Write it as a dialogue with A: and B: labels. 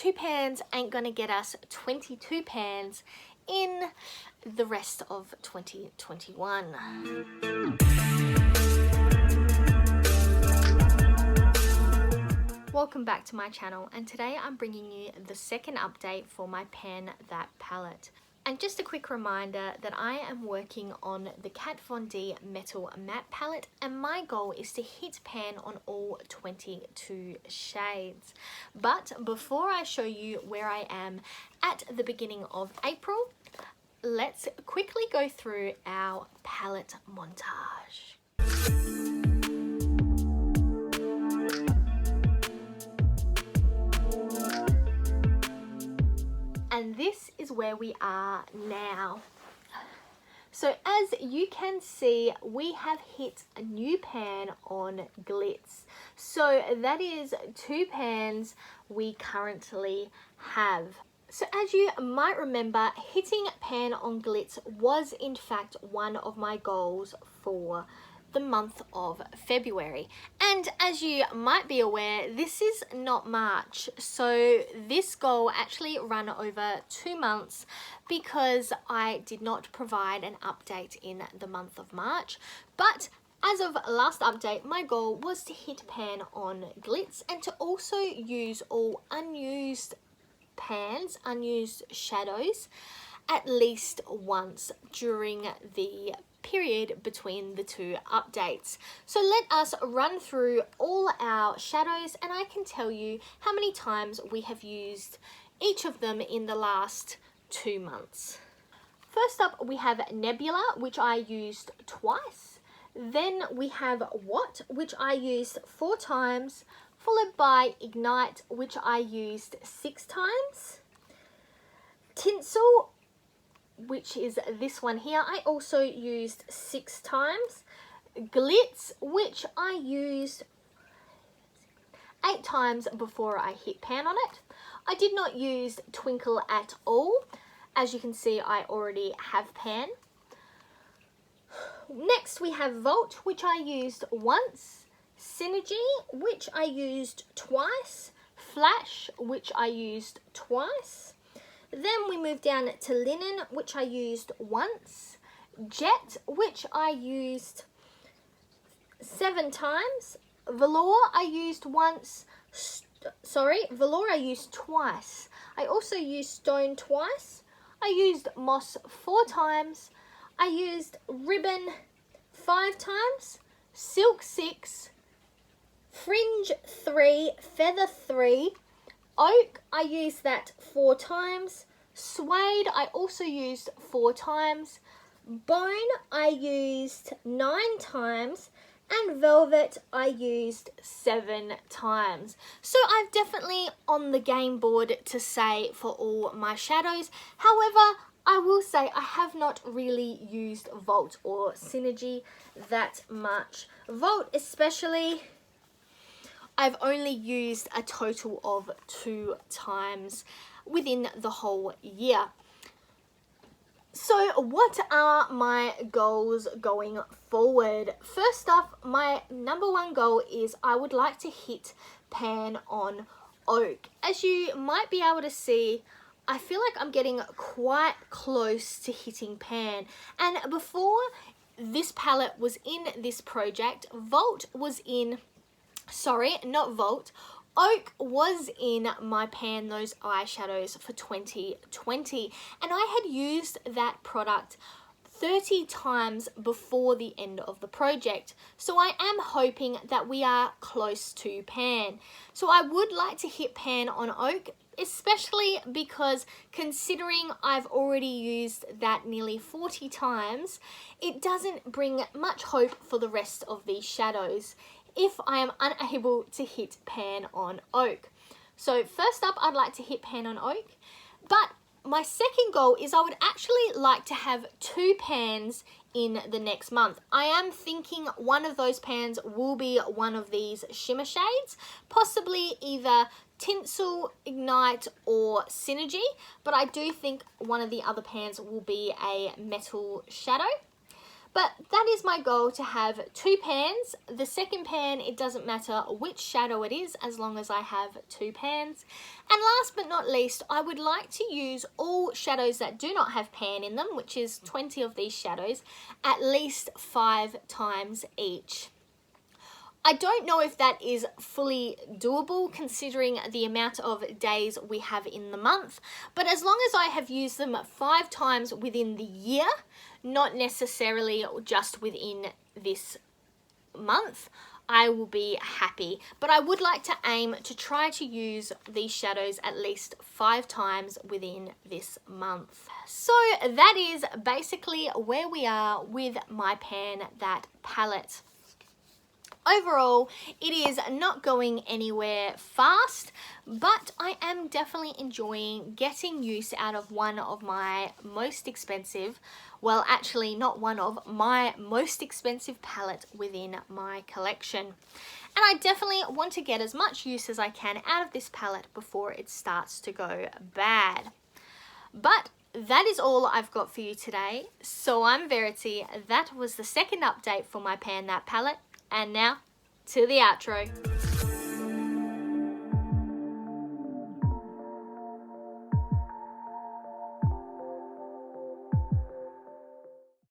A: 2 pans ain't gonna get us 22 pans in the rest of 2021. Welcome back to my channel, and today I'm bringing you the second update for my Pan That palette. And just a quick reminder that I am working on the KVD Metal Matte palette, and my goal is to hit pan on all 22 shades. But before I show you where I am at the beginning of April, let's quickly go through our palette montage. And this is where we are now. So as you can see, we have hit a new pan on glitz. So that is 2 pans we currently have. So as you might remember, hitting pan on glitz was in fact one of my goals for the month of February. And as you might be aware, this is not March, so this goal actually ran over 2 months because I did not provide an update in the month of March. But as of last update, my goal was to hit pan on glitz and to also use all unused pans, unused shadows, at least once during the period between the 2 updates. So let us run through all our shadows, and I can tell you how many times we have used each of them in the last 2 months. First up, we have Nebula, which I used twice. Then we have What, which I used 4 times, followed by Ignite, which I used 6 times. Tinsel, which is this one here, I also used 6 times. Glitz, which I used 8 times before I hit pan on it. I did not use Twinkle at all. As you can see, I already have pan. Next we have Volt, which I used once. Synergy, which I used twice. Flash, which I used twice. Then we move down to Linen, which I used once. Jet, which I used 7 times. Velour I used once. Velour I used twice. I also used Stone twice. I used Moss 4 times. I used Ribbon 5 times. Silk 6. Fringe 3. Feather 3. Oak, I used that 4 times. Suede, I also used 4 times. Bone, I used 9 times. And Velvet, I used 7 times. So I'm definitely on the game board to say for all my shadows. However, I will say I have not really used Volt or Synergy that much. Volt especially, I've only used a total of 2 times within the whole year. So what are my goals going forward? First off, my number 1 goal is I would like to hit pan on Oak. As you might be able to see, I feel like I'm getting quite close to hitting pan. And before this palette was in this project, Volt was in... Sorry, not Volt. Oak was in my Pan Those Eyeshadows for 2020, and I had used that product 30 times before the end of the project. So I am hoping that we are close to pan. So I would like to hit pan on Oak, especially because considering I've already used that nearly 40 times, it doesn't bring much hope for the rest of these shadows if I am unable to hit pan on Oak. So first up, I'd like to hit pan on Oak, but my second goal is I would actually like to have 2 pans in the next month. I am thinking one of those pans will be one of these shimmer shades, possibly either Tinsel, Ignite or Synergy, but I do think one of the other pans will be a metal shadow. But that is my goal, to have 2 pans. The second pan, it doesn't matter which shadow it is as long as I have 2 pans. And last but not least, I would like to use all shadows that do not have pan in them, which is 20 of these shadows, at least 5 times each. I don't know if that is fully doable considering the amount of days we have in the month, but as long as I have used them 5 times within the year, not necessarily just within this month, I will be happy. But I would like to aim to try to use these shadows at least 5 times within this month. So that is basically where we are with my Pan That palette. Overall, it is not going anywhere fast, but I am definitely enjoying getting use out of one of my most expensive, well actually not one of, my most expensive palette within my collection. And I definitely want to get as much use as I can out of this palette before it starts to go bad. But that is all I've got for you today. So I'm Verity. That was the second update for my Pan That palette. And now, to the outro.